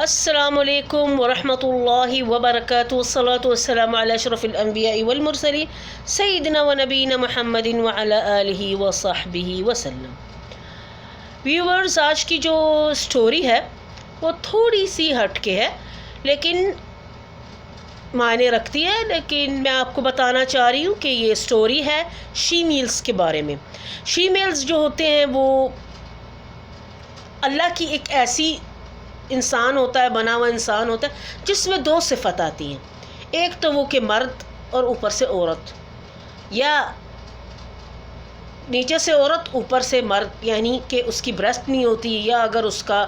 السلام علیکم ورحمۃ اللہ وبرکاتہ، والصلاة والسلام علی اشرف الانبیاء والمرسلین سیدنا و نبینا محمد وعلی آلہ وصحبہ وسلم۔ ویورز، آج کی جو سٹوری ہے وہ تھوڑی سی ہٹ کے ہے لیکن معنی رکھتی ہے، لیکن میں آپ کو بتانا چاہ رہی ہوں کہ یہ سٹوری ہے شی میلز کے بارے میں۔ شی میلز جو ہوتے ہیں وہ اللہ کی ایک ایسی انسان ہوتا ہے، بنا ہوا انسان ہوتا ہے جس میں دو صفت آتی ہیں، ایک تو وہ کہ مرد اور اوپر سے عورت، یا نیچے سے عورت اوپر سے مرد، یعنی کہ اس کی بریسٹ نہیں ہوتی، یا اگر اس کا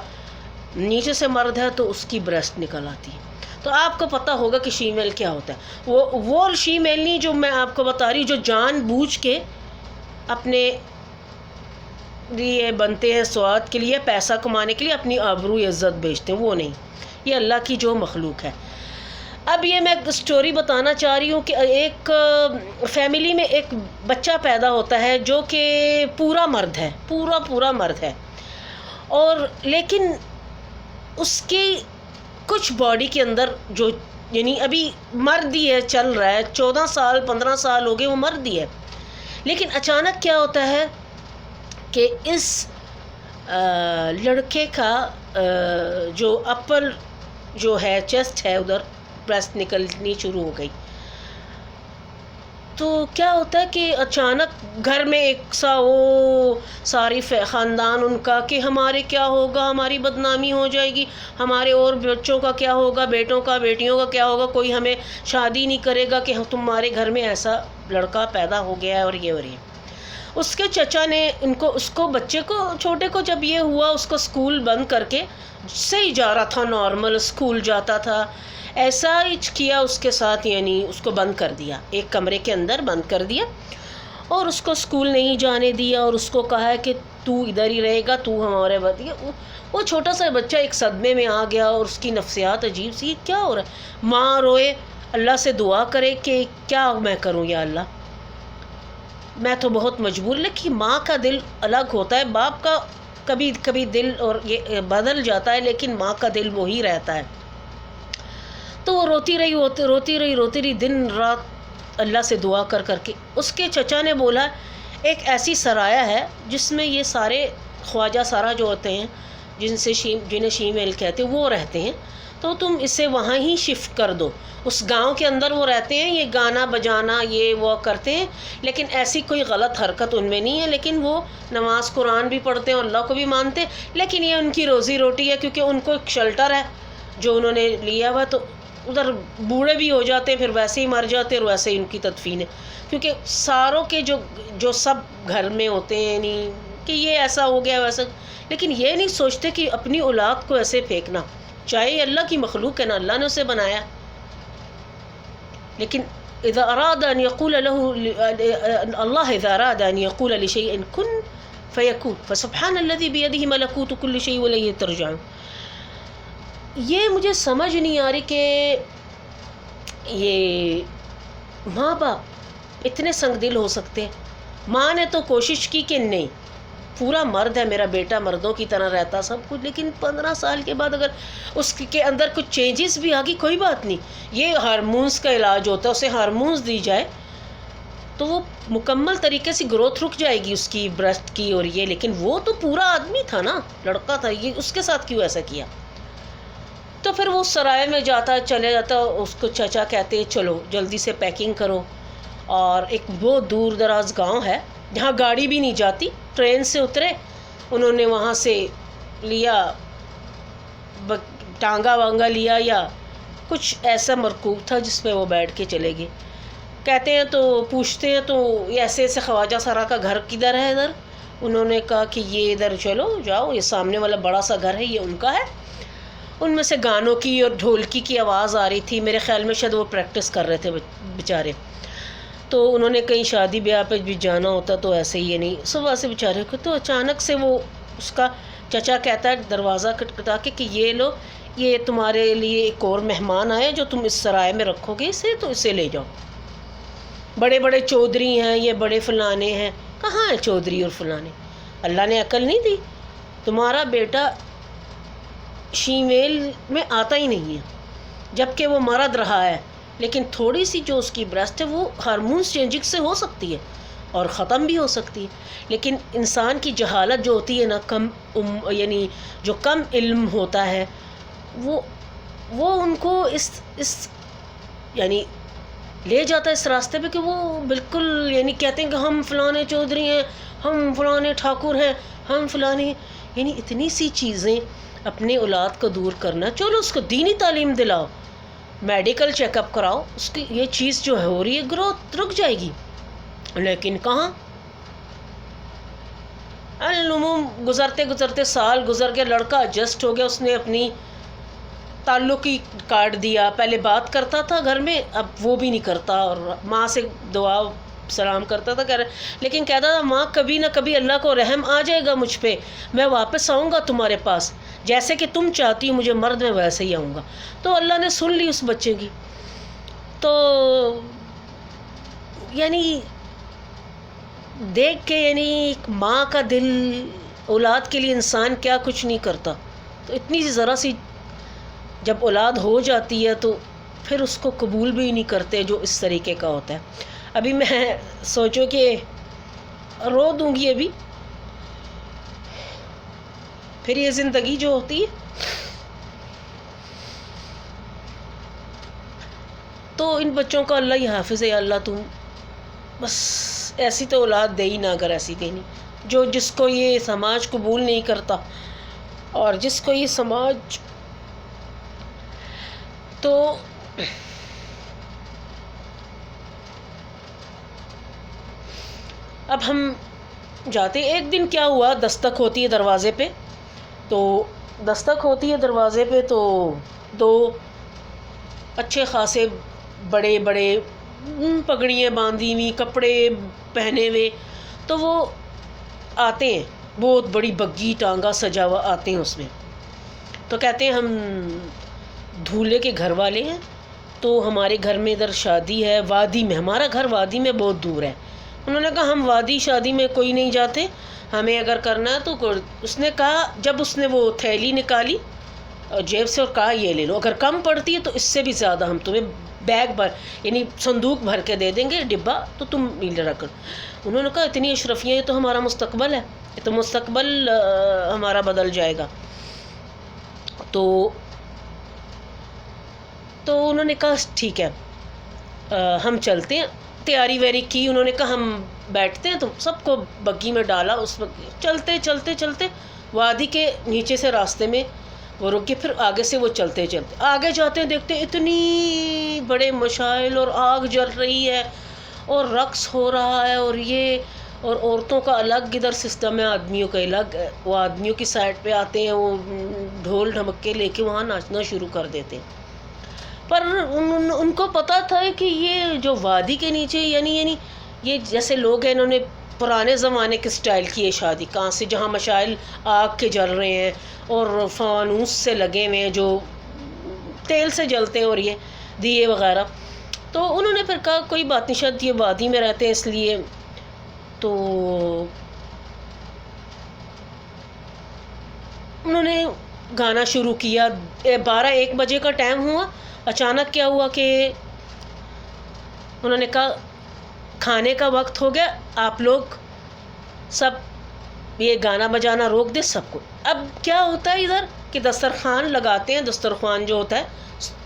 نیچے سے مرد ہے تو اس کی بریسٹ نکل آتی ہے۔ تو آپ کو پتہ ہوگا کہ شی میل کیا ہوتا ہے۔ وہ شی میل نہیں جو میں آپ کو بتا رہی ہوں، جو جان بوجھ کے اپنے لیے بنتے ہیں، سواد کے لیے، پیسہ کمانے کے لیے اپنی آبرو عزت بیچتے ہیں، وہ نہیں، یہ اللہ کی جو مخلوق ہے۔ اب یہ میں سٹوری بتانا چاہ رہی ہوں کہ ایک فیملی میں ایک بچہ پیدا ہوتا ہے جو کہ پورا مرد ہے، پورا مرد ہے، اور لیکن اس کی کچھ باڈی کے اندر جو، یعنی ابھی مرد ہی ہے، چل رہا ہے، 14 سال 15 سال ہو گئے، وہ مرد ہی ہے، لیکن اچانک کیا ہوتا ہے کہ اس لڑکے کا جو اپر جو ہے چیسٹ ہے، ادھر بریسٹ نکلنی شروع ہو گئی۔ تو کیا ہوتا ہے کہ اچانک گھر میں ایک سا وہ ساری خاندان ان کا کہ ہمارے کیا ہوگا، ہماری بدنامی ہو جائے گی، ہمارے اور بچوں کا کیا ہوگا، بیٹوں کا بیٹیوں کا کیا ہوگا، کوئی ہمیں شادی نہیں کرے گا کہ تمہارے گھر میں ایسا لڑکا پیدا ہو گیا ہے، اور یہ اس کے چچا نے اس کو بچے کو، چھوٹے کو، جب یہ ہوا اس کو اسکول بند کر کے، صحیح جا رہا تھا، نارمل اسکول جاتا تھا، ایسا ہی کیا اس کے ساتھ، یعنی اس کو بند کر دیا، ایک کمرے کے اندر بند کر دیا، اور اس کو اسکول نہیں جانے دیا، اور اس کو کہا ہے کہ تو ادھر ہی رہے گا، تو ہمارے بدیے۔ وہ چھوٹا سا بچہ ایک صدمے میں آ گیا، اور اس کی نفسیات عجیب سی، کیا ہو رہا ہے؟ ماں روئے، اللہ سے دعا کرے کہ کیا میں کروں یا اللہ، میں تو بہت مجبور، لیکن ماں کا دل الگ ہوتا ہے، باپ کا کبھی کبھی دل اور یہ بدل جاتا ہے، لیکن ماں کا دل وہی رہتا ہے۔ تو وہ روتی رہی دن رات اللہ سے دعا کر کے۔ اس کے چچا نے بولا ایک ایسی سرایہ ہے جس میں یہ سارے خواجہ سارا جو ہوتے ہیں، جنہیں شی میل کہتے ہیں، وہ رہتے ہیں، تو تم اسے وہاں ہی شفٹ کر دو، اس گاؤں کے اندر وہ رہتے ہیں، یہ گانا بجانا یہ وہ کرتے ہیں، لیکن ایسی کوئی غلط حرکت ان میں نہیں ہے، لیکن وہ نماز قرآن بھی پڑھتے ہیں اور اللہ کو بھی مانتے ہیں، لیکن یہ ان کی روزی روٹی ہے، کیونکہ ان کو ایک شیلٹر ہے جو انہوں نے لیا ہوا، تو ادھر بوڑھے بھی ہو جاتے ہیں، پھر ویسے ہی مر جاتے ہیں، اور ویسے ہی ان کی تدفین ہے، کیونکہ ساروں کے جو سب گھر میں ہوتے ہیں، نہیں کہ یہ ایسا ہو گیا ویسا، لیکن یہ نہیں سوچتے کہ اپنی اولاد کو ایسے پھینکنا، چاہے اللہ کی مخلوق ہے نا، اللہ نے اسے بنایا، لیکن اذا اراد ان يقول له اللہ اذا اراد ان يقول لشيء كن فيكون فسبحان الذي بيده ملكوت كل شيء واليه ترجعون۔ یہ مجھے سمجھ نہیں آ رہی کہ یہ ماں باپ اتنے سنگ دل ہو سکتے ہیں۔ ماں نے تو کوشش کی کہ نہیں، پورا مرد ہے میرا بیٹا، مردوں کی طرح رہتا سب کچھ، لیکن 15 سال کے بعد اگر اس کے اندر کچھ چینجز بھی آ گئی، کوئی بات نہیں، یہ ہارمونز کا علاج ہوتا ہے، اسے ہارمونز دی جائے تو وہ مکمل طریقے سے گروتھ رک جائے گی اس کی بریسٹ کی، اور یہ، لیکن وہ تو پورا آدمی تھا نا، لڑکا تھا، یہ اس کے ساتھ کیوں ایسا کیا؟ تو پھر وہ سرائے میں چلے جاتا، اس کو چچا کہتے چلو جلدی سے پیکنگ کرو، اور ایک بہت دور دراز گاؤں ہے جہاں گاڑی بھی نہیں جاتی، ٹرین سے اترے، انہوں نے وہاں سے لیا ٹانگا وانگا لیا، یا کچھ ایسا مرکوب تھا جس پہ وہ بیٹھ کے چلے گئے۔ کہتے ہیں تو پوچھتے ہیں تو ایسے خواجہ سارا کا گھر کدھر ہے ادھر؟ انہوں نے کہا کہ یہ ادھر چلو جاؤ، یہ سامنے والا بڑا سا گھر ہے، یہ ان کا ہے۔ ان میں سے گانوں کی اور ڈھولکی کی آواز آ رہی تھی، میرے خیال میں شاید وہ پریکٹس کر رہے تھے بیچارے، تو انہوں نے کہیں شادی بیاہ پہ بھی جانا ہوتا تو ایسے ہی، نہیں صبح سے بیچارے کو، تو اچانک سے وہ اس کا چچا کہتا ہے دروازہ کھٹکھٹا کے کہ یہ لو، یہ تمہارے لیے ایک اور مہمان آیا جو تم اس سرائے میں رکھو گے اسے، تو اسے لے جاؤ، بڑے بڑے چودھری ہیں، یہ بڑے فلانے ہیں۔ کہاں ہیں چودھری اور فلانے؟ اللہ نے عقل نہیں دی؟ تمہارا بیٹا شیمیل میں آتا ہی نہیں ہے، جبکہ وہ مرد رہا ہے، لیکن تھوڑی سی جو اس کی بریسٹ ہے وہ ہارمونس چینجنگ سے ہو سکتی ہے اور ختم بھی ہو سکتی ہے، لیکن انسان کی جہالت جو ہوتی ہے نا، یعنی جو کم علم ہوتا ہے، وہ ان کو اس یعنی لے جاتا ہے اس راستے پہ کہ وہ بالکل یعنی کہتے ہیں کہ ہم فلانے چودھری ہیں، ہم فلانے ٹھاکر ہیں، ہم فلانے، یعنی اتنی سی چیزیں اپنے اولاد کو دور کرنا. چلو اس کو دینی تعلیم دلاؤ، میڈیکل چیک اپ کراؤ، اس کی یہ چیز جو ہو رہی ہے گروتھ رک جائے گی، لیکن کہاں. العموم گزرتے سال گزر گیا، لڑکا ایڈجسٹ ہو گیا، اس نے اپنی تعلق ہی کاٹ دیا. پہلے بات کرتا تھا گھر میں، اب وہ بھی نہیں کرتا، اور ماں سے دعا سلام کرتا تھا لیکن کہتا تھا ماں کبھی نہ کبھی اللہ کو رحم آ جائے گا مجھ پہ، میں واپس آؤں گا تمہارے پاس، جیسے کہ تم چاہتی ہو مجھے مرد، میں ویسے ہی آؤں گا. تو اللہ نے سن لی اس بچے کی. تو یعنی دیکھ کے یعنی ایک ماں کا دل اولاد کے لیے انسان کیا کچھ نہیں کرتا. تو اتنی سی ذرا سی جب اولاد ہو جاتی ہے تو پھر اس کو قبول بھی نہیں کرتے جو اس طریقے کا ہوتا ہے. ابھی میں سوچو کہ رو دوں گی ابھی، پھر یہ زندگی جو ہوتی ہے. تو ان بچوں کا اللہ ہی حافظ ہے. یا اللہ تم بس ایسی تو اولاد دے ہی نہ، اگر ایسی دینی جو جس کو یہ سماج قبول نہیں کرتا، اور جس کو یہ سماج. تو اب ہم جاتے، ایک دن کیا ہوا، دستک ہوتی ہے دروازے پہ، تو دستک ہوتی ہے دروازے پہ تو دو اچھے خاصے بڑے بڑے پگڑیاں باندھی ہوئی، کپڑے پہنے ہوئے، تو وہ آتے ہیں، بہت بڑی بگی ٹانگا سجا ہوا آتے ہیں اس میں. تو کہتے ہیں ہم دھولے کے گھر والے ہیں، تو ہمارے گھر میں ادھر شادی ہے وادی میں، ہمارا گھر وادی میں بہت دور ہے. انہوں نے کہا ہم وادی شادی میں کوئی نہیں جاتے، ہمیں اگر کرنا ہے تو. اس نے کہا، جب اس نے وہ تھیلی نکالی جیب سے اور کہا یہ لے لو، اگر کم پڑتی ہے تو اس سے بھی زیادہ ہم تمہیں بیگ بھر یعنی صندوق بھر کے دے دیں گے، ڈبہ، تو تم نیلے رکھ. انہوں نے کہا اتنی اشرفیاں، یہ تو ہمارا مستقبل ہے، یہ تو مستقبل ہمارا بدل جائے گا. تو انہوں نے کہا ٹھیک ہے ہم چلتے ہیں. تیاری ویاری کی، انہوں نے کہا ہم بیٹھتے ہیں، تو سب کو بگی میں ڈالا. اس وقت چلتے وادی کے نیچے سے راستے میں وہ رکے، پھر آگے سے وہ چلتے آگے جاتے ہیں، دیکھتے اتنی بڑے مشائل اور آگ جل رہی ہے اور رقص ہو رہا ہے، اور یہ اور عورتوں کا الگ ادھر سسٹم ہے، آدمیوں کا الگ. وہ آدمیوں کی سائڈ پہ آتے ہیں، وہ ڈھول ڈھمکے لے کے وہاں ناچنا شروع کر دیتے ہیں. پر ان کو پتا تھا کہ یہ جو وادی کے نیچے یعنی یہ جیسے لوگ ہیں، انہوں نے پرانے زمانے کے سٹائل کی یہ شادی، کہاں سے جہاں مشائل آگ کے جل رہے ہیں اور فانوس سے لگے ہوئے ہیں جو تیل سے جلتے ہیں، اور یہ دیے وغیرہ. تو انہوں نے پھر کہا کوئی بات نہیں، شاید یہ وادی میں رہتے ہیں اس لیے. تو انہوں نے گانا شروع کیا. 12-1 بجے کا ٹائم ہوا. اچانک کیا ہوا کہ انہوں نے کہا کھانے کا وقت ہو گیا، آپ لوگ سب یہ گانا بجانا روک دے سب کو. اب کیا ہوتا ہے ادھر کہ دسترخوان لگاتے ہیں، دسترخوان جو ہوتا ہے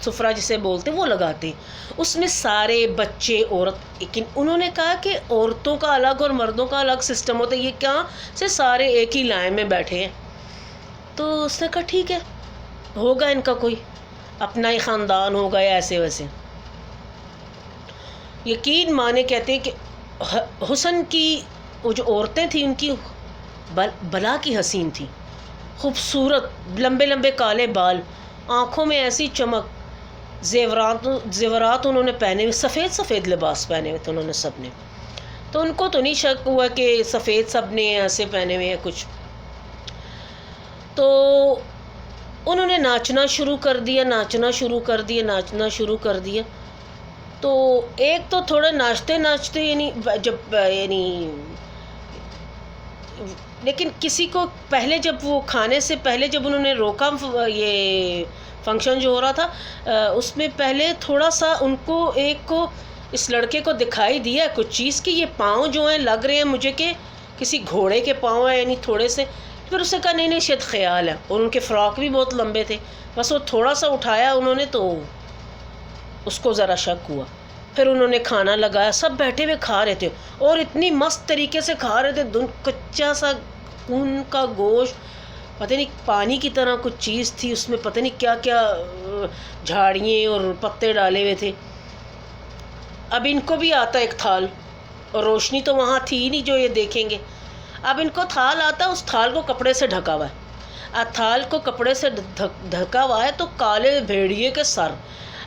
سفرہ جسے بولتے ہیں وہ لگاتے ہیں، اس میں سارے بچے عورت. لیکن انہوں نے کہا کہ عورتوں کا الگ اور مردوں کا الگ سسٹم ہوتا ہے، یہ کیا سے سارے ایک ہی لائن میں بیٹھے ہیں. تو اس نے کہا ٹھیک ہے، ہوگا ان کا کوئی اپنا ہی خاندان ہوگا یا ایسے ویسے. یقین مانے کہتے ہیں کہ حسن کی وہ جو عورتیں تھیں ان کی بلا کی حسین تھی، خوبصورت، لمبے لمبے کالے بال، آنکھوں میں ایسی چمک، زیورات انہوں نے پہنے ہوئے، سفید لباس پہنے ہوئے تھے انہوں نے سب نے. تو ان کو تو نہیں شک ہوا کہ سفید سب نے ایسے پہنے ہوئے ہیں کچھ. تو انہوں نے ناچنا شروع کر دیا. تو ایک تو تھوڑا ناچتے یعنی جب لیکن کسی کو پہلے جب وہ کھانے سے پہلے جب انہوں نے روکا یہ فنکشن جو ہو رہا تھا اس میں پہلے تھوڑا سا ان کو ایک کو اس لڑکے کو دکھائی دیا کچھ چیز کہ یہ پاؤں جو ہیں لگ رہے ہیں مجھے کہ کسی گھوڑے کے پاؤں ہیں، یعنی تھوڑے سے. پھر اس نے کہا نہیں شاید خیال ہے، اور ان کے فراق بھی بہت لمبے تھے. بس وہ تھوڑا سا اٹھایا انہوں نے تو اس کو ذرا شک ہوا. پھر انہوں نے کھانا لگایا، سب بیٹھے ہوئے کھا رہے تھے اور اتنی مست طریقے سے کھا رہے تھے. کچا سا خون کا گوشت، پتہ نہیں پانی کی طرح کچھ چیز تھی اس میں، پتہ نہیں کیا کیا جھاڑییں اور پتے ڈالے ہوئے تھے. اب ان کو بھی آتا ایک تھال، اور روشنی تو وہاں تھی ہی نہیں جو یہ دیکھیں گے. اب ان کو تھال آتا، اس تھال کو کپڑے سے ڈھکا ہوا ہے. تھال کو کپڑے سے ڈھکا ہوا ہے تو کالے بھیڑیے کے سر.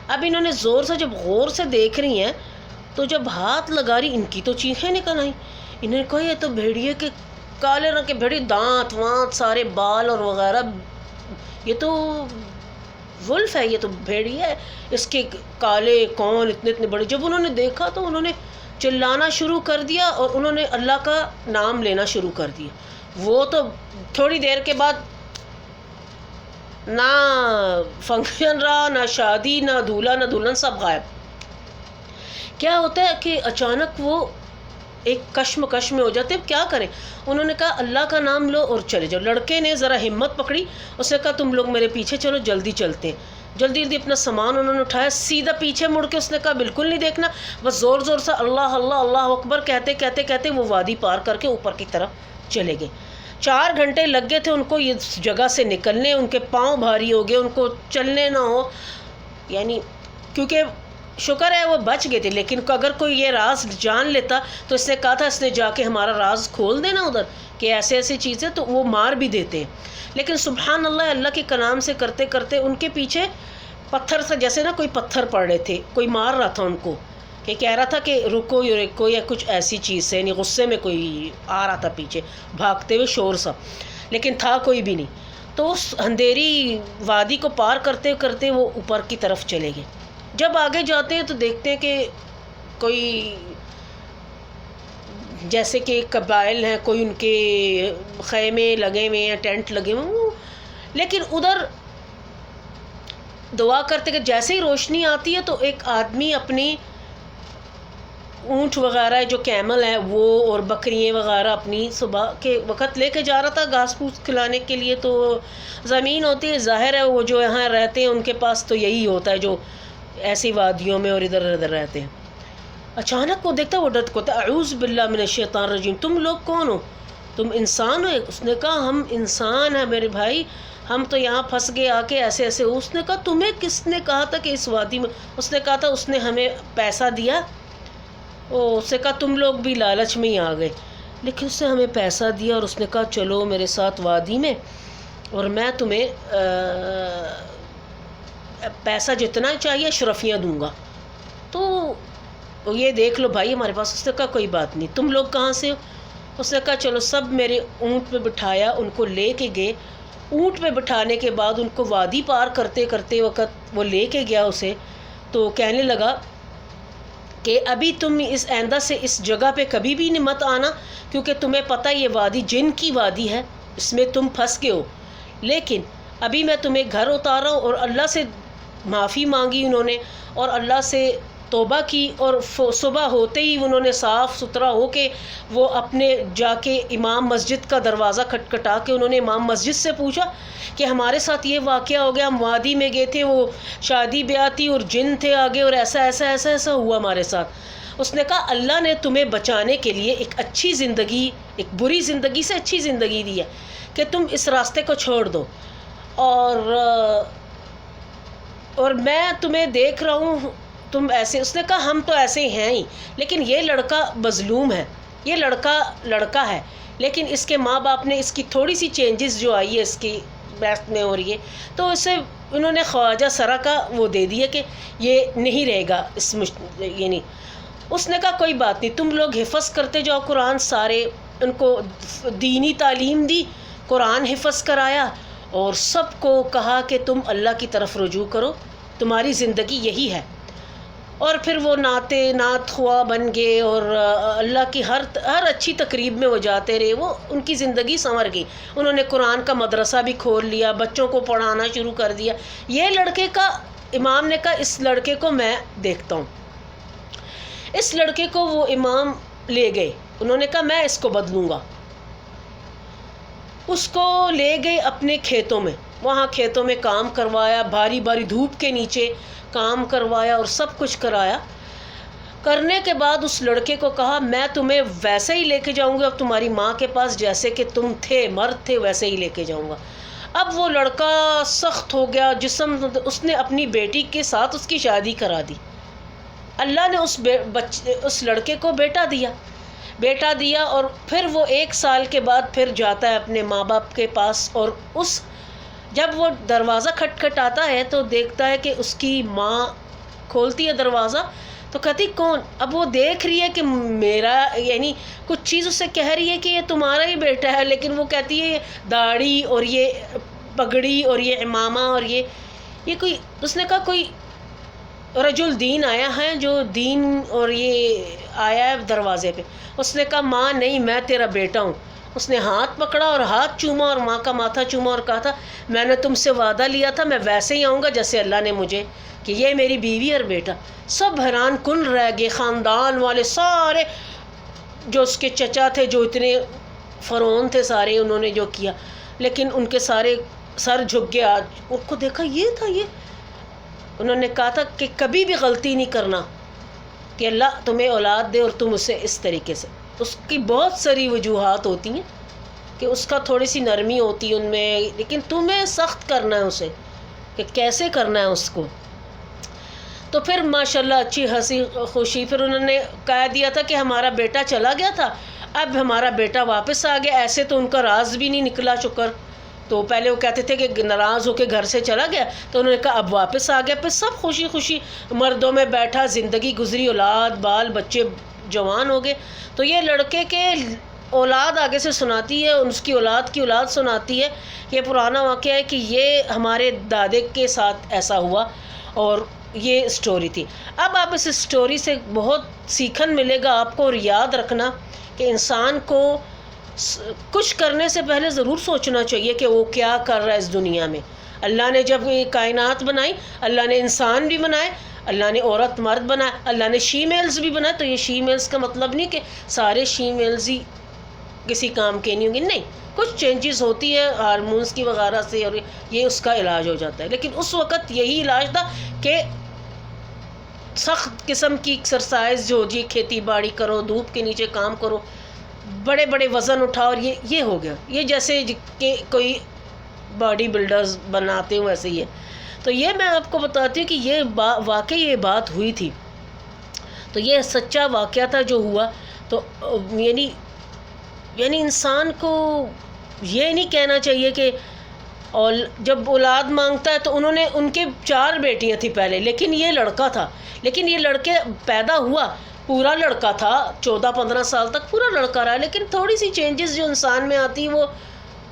اب انہوں نے زور سے جب غور سے دیکھ رہی ہیں تو جب ہاتھ لگا رہی ان کی تو چیخیں نکل آئیں. انہوں نے کہا یہ تو بھیڑیے کے کالے رنگ کے بھیڑیے، دانت وانت سارے بال اور وغیرہ، یہ تو ولف ہے، یہ تو بھیڑیا ہے، اس کے کالے کون اتنے اتنے بڑے. جب انہوں نے دیکھا تو انہوں نے چلانا شروع کر دیا اور انہوں نے اللہ کا نام لینا شروع کر دیا. وہ تو تھوڑی دیر کے بعد نہ فنکشن رہا، نہ شادی، نہ دولہا نہ دلہن، سب غائب. کیا ہوتا ہے کہ اچانک وہ ایک کشمکش میں ہو جاتے. اب کیا کریں؟ انہوں نے کہا اللہ کا نام لو اور چلے جاؤ. لڑکے نے ذرا ہمت پکڑی، اس نے کہا تم لوگ میرے پیچھے چلو، جلدی چلتے ہیں. جلدی جلدی اپنا سامان انہوں نے اٹھایا، سیدھا پیچھے مڑ کے اس نے کہا بالکل نہیں دیکھنا، بس زور زور سے اللہ اللہ اللہ اکبر کہتے کہتے کہتے وہ وادی پار کر کے اوپر کی طرف چلے گئے. 4 گھنٹے لگ گئے تھے ان کو یہ جگہ سے نکلنے. ان کے پاؤں بھاری ہو گئے، ان کو چلنے نہ ہو، یعنی کیونکہ شکر ہے وہ بچ گئے تھے. لیکن اگر کوئی یہ راز جان لیتا تو اس نے کہا تھا اس نے جا کے ہمارا راز کھول دینا ادھر کہ ایسے ایسی چیزیں، تو وہ مار بھی دیتے ہیں. لیکن سبحان اللہ، اللہ کے کلام سے کرتے کرتے ان کے پیچھے پتھر سے جیسے نا کوئی پتھر پڑ رہے تھے، کوئی مار رہا تھا ان کو کہ کہہ رہا تھا کہ رکو رکو، یا کچھ ایسی چیز سے، یعنی غصے میں کوئی آ رہا تھا پیچھے بھاگتے ہوئے شور سا، لیکن تھا کوئی بھی نہیں. تو اس اندھیری وادی کو پار کرتے کرتے وہ اوپر کی طرف چلے گئے. جب آگے جاتے ہیں تو دیکھتے ہیں کہ کوئی جیسے کہ قبائل ہیں، کوئی ان کے خیمے لگے ہوئے ہیں، ٹینٹ لگے ہوئے. لیکن ادھر دعا کرتے کہ جیسے ہی روشنی آتی ہے تو ایک آدمی اپنی اونٹ وغیرہ جو کیمل ہیں وہ اور بکریاں وغیرہ اپنی صبح کے وقت لے کے جا رہا تھا گھاس پھوس کھلانے کے لیے. تو زمین ہوتی ہے، ظاہر ہے وہ جو یہاں رہتے ہیں ان کے پاس تو یہی ہوتا ہے جو ایسی وادیوں میں اور ادھر ادھر رہتے ہیں. اچانک وہ دیکھتا ہے، وہ ڈٹ کو اعوذ باللہ من الشیطان الرجیم، تم لوگ کون ہو؟ تم انسان ہو؟ اس نے کہا ہم انسان ہیں میرے بھائی، ہم تو یہاں پھنس گئے آ کے ایسے ایسے. اس نے کہا تمہیں کس نے کہا تھا کہ اس وادی میں؟ اس نے کہا تھا اس نے ہمیں پیسہ دیا. اس نے کہا تم لوگ بھی لالچ میں ہی آ گئے، لیکن اس نے ہمیں پیسہ دیا اور اس نے کہا چلو میرے ساتھ وادی میں اور میں تمہیں پیسہ جتنا چاہیے اشرفیاں دوں گا. تو یہ دیکھ لو بھائی ہمارے پاس. اس نے کہا کوئی بات نہیں، تم لوگ کہاں سے ہو؟ اس نے کہا چلو. سب میرے اونٹ پہ بٹھایا، ان کو لے کے گئے. اونٹ پہ بٹھانے کے بعد ان کو وادی پار کرتے کرتے وقت وہ لے کے گیا اسے، تو کہنے لگا کہ ابھی تم اس آئندہ سے اس جگہ پہ کبھی بھی مت آنا، کیونکہ تمہیں پتہ یہ وادی جن کی وادی ہے، اس میں تم پھنس گئے ہو. لیکن ابھی میں تمہیں گھر اتار رہا ہوں. اور اللہ سے معافی مانگی انہوں نے اور اللہ سے توبہ کی، اور صبح ہوتے ہی انہوں نے صاف ستھرا ہو کے وہ اپنے جا کے امام مسجد کا دروازہ کھٹکھٹا کے انہوں نے امام مسجد سے پوچھا کہ ہمارے ساتھ یہ واقعہ ہو گیا، ہم وادی میں گئے تھے، وہ شادی بیاہ تھی اور جن تھے آگے اور ایسا ایسا ایسا ایسا ہوا ہمارے ساتھ. اس نے کہا اللہ نے تمہیں بچانے کے لیے ایک اچھی زندگی، ایک بری زندگی سے اچھی زندگی دی ہے کہ تم اس راستے کو چھوڑ دو، اور میں تمہیں دیکھ رہا ہوں تم ایسے. اس نے کہا ہم تو ایسے ہی ہیں ہی، لیکن یہ لڑکا مظلوم ہے، یہ لڑکا ہے، لیکن اس کے ماں باپ نے اس کی تھوڑی سی چینجز جو آئی ہے اس کی بیسٹ میں ہو رہی ہے، تو اسے انہوں نے خواجہ سرا کا وہ دے دیا کہ یہ نہیں رہے گا یعنی. اس نے کہا کوئی بات نہیں، تم لوگ حفظ کرتے جاؤ قرآن. سارے ان کو دینی تعلیم دی، قرآن حفظ کرایا اور سب کو کہا کہ تم اللہ کی طرف رجوع کرو، تمہاری زندگی یہی ہے. اور پھر وہ نعت خواہ بن گئے، اور اللہ کی ہر اچھی تقریب میں وہ جاتے رہے، وہ ان کی زندگی سنور گئی۔ انہوں نے قرآن کا مدرسہ بھی کھول لیا، بچوں کو پڑھانا شروع کر دیا۔ یہ لڑکے کا امام نے کہا اس لڑکے کو میں دیکھتا ہوں۔ اس لڑکے کو وہ امام لے گئے، انہوں نے کہا میں اس کو بدلوں گا۔ اس کو لے گئے اپنے کھیتوں میں، وہاں کھیتوں میں کام کروایا، بھاری بھاری دھوپ کے نیچے کام کروایا اور سب کچھ کرایا۔ کرنے کے بعد اس لڑکے کو کہا میں تمہیں ویسے ہی لے کے جاؤں گا اب تمہاری ماں کے پاس، جیسے کہ تم تھے، مرد تھے، ویسے ہی لے کے جاؤں گا۔ اب وہ لڑکا سخت ہو گیا جسم، اس نے اپنی بیٹی کے ساتھ اس کی شادی کرا دی۔ اللہ نے اس لڑکے کو بیٹا دیا، اور پھر وہ 1 سال کے بعد پھر جاتا ہے اپنے ماں باپ کے پاس، اور جب وہ دروازہ کھٹکھٹاتا ہے تو دیکھتا ہے کہ اس کی ماں کھولتی ہے دروازہ، تو کہتی کون؟ اب وہ دیکھ رہی ہے کہ میرا، یعنی کچھ چیز اسے کہہ رہی ہے کہ یہ تمہارا ہی بیٹا ہے، لیکن وہ کہتی ہے یہ داڑھی اور یہ پگڑی اور یہ امامہ اور یہ کوئی، اس نے کہا کوئی رجل دین آیا ہے جو دین، اور یہ آیا ہے دروازے پہ۔ اس نے کہا ماں نہیں، میں تیرا بیٹا ہوں۔ اس نے ہاتھ پکڑا اور ہاتھ چوما اور ماں کا ماتھا چوما اور کہا تھا میں نے تم سے وعدہ لیا تھا میں ویسے ہی آؤں گا جیسے اللہ نے مجھے، کہ یہ میری بیوی اور بیٹا۔ سب حیران کن رہ گئے، خاندان والے سارے، جو اس کے چچا تھے، جو اتنے فرعون تھے سارے، انہوں نے جو کیا، لیکن ان کے سارے سر جھک گئے۔ آج ان کو دیکھا یہ تھا، یہ انہوں نے کہا تھا کہ کبھی بھی غلطی نہیں کرنا کہ اللہ تمہیں اولاد دے اور تم اسے اس طریقے سے۔ اس کی بہت ساری وجوہات ہوتی ہیں کہ اس کا تھوڑی سی نرمی ہوتی ہے ان میں، لیکن تمہیں سخت کرنا ہے اسے کہ کیسے کرنا ہے اس کو۔ تو پھر ماشاءاللہ اچھی ہنسی خوشی، پھر انہوں نے کہہ دیا تھا کہ ہمارا بیٹا چلا گیا تھا، اب ہمارا بیٹا واپس آ گیا۔ ایسے تو ان کا راز بھی نہیں نکلا، شکر۔ تو پہلے وہ کہتے تھے کہ ناراض ہو کے گھر سے چلا گیا، تو انہوں نے کہا اب واپس آ گیا۔ پھر سب خوشی خوشی مردوں میں بیٹھا، زندگی گزری، اولاد بال بچے جوان ہو گئے۔ تو یہ لڑکے کے اولاد آگے سے سناتی ہے، اس کی اولاد سناتی ہے، یہ پرانا واقعہ ہے کہ یہ ہمارے دادے کے ساتھ ایسا ہوا، اور یہ سٹوری تھی۔ اب آپ اس سٹوری سے بہت سیکھن ملے گا آپ کو، اور یاد رکھنا کہ انسان کو کچھ کرنے سے پہلے ضرور سوچنا چاہیے کہ وہ کیا کر رہا ہے اس دنیا میں۔ اللہ نے جب یہ کائنات بنائی، اللہ نے انسان بھی بنائے، اللہ نے عورت مرد بنایا، اللہ نے شی میلز بھی بنائے۔ تو یہ شی میلز کا مطلب نہیں کہ سارے شی میلز ہی کسی کام کے نہیں ہوں گے، نہیں، کچھ چینجز ہوتی ہے ہارمونز کی وغیرہ سے، اور یہ اس کا علاج ہو جاتا ہے۔ لیکن اس وقت یہی علاج تھا کہ سخت قسم کی ایکسرسائز جو جی، کھیتی باڑی کرو، دھوپ کے نیچے کام کرو، بڑے بڑے وزن اٹھاؤ، اور یہ ہو گیا، یہ جیسے کہ کوئی باڈی بلڈرز بناتے ہوں ویسے ہی ہے۔ تو یہ میں آپ کو بتاتی ہوں کہ یہ واقعی یہ بات ہوئی تھی، تو یہ سچا واقعہ تھا جو ہوا۔ تو یعنی انسان کو یہ نہیں کہنا چاہیے کہ اور جب اولاد مانگتا ہے تو ان کے 4 بیٹیاں تھیں پہلے، لیکن یہ لڑکا تھا، لیکن یہ لڑکے پیدا ہوا پورا لڑکا تھا، 14-15 سال تک پورا لڑکا رہا، لیکن تھوڑی سی چینجز جو انسان میں آتی وہ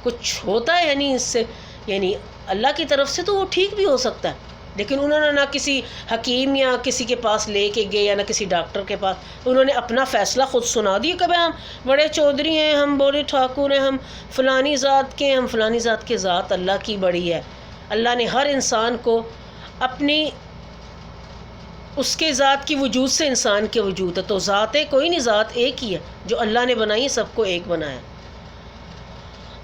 کچھ ہوتا ہے، یعنی اس سے، یعنی اللہ کی طرف سے تو وہ ٹھیک بھی ہو سکتا ہے، لیکن انہوں نے نہ کسی حکیم یا کسی کے پاس لے کے گئے یا نہ کسی ڈاکٹر کے پاس، انہوں نے اپنا فیصلہ خود سنا دیا کہ ہم بڑے چودھری ہیں، ہم بڑے ٹھاکر ہیں، ہم فلانی ذات کے ہیں، ہم فلانی ذات کے، ذات اللہ کی بڑی ہے۔ اللہ نے ہر انسان کو اپنی اس کے ذات کی وجود سے انسان کے وجود ہے، تو ذات ہے کوئی نہیں، ذات ایک ہی ہے جو اللہ نے بنائی، سب کو ایک بنایا۔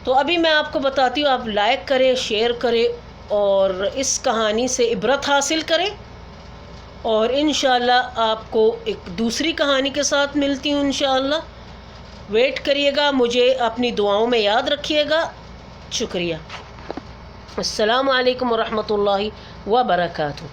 تو ابھی میں آپ کو بتاتی ہوں، آپ لائک کریں، شیئر کریں، اور اس کہانی سے عبرت حاصل کریں، اور انشاءاللہ آپ کو ایک دوسری کہانی کے ساتھ ملتی ہوں انشاءاللہ۔ ویٹ کریے گا، مجھے اپنی دعاؤں میں یاد رکھیے گا۔ شکریہ۔ السلام علیکم ورحمۃ اللہ وبرکاتہ۔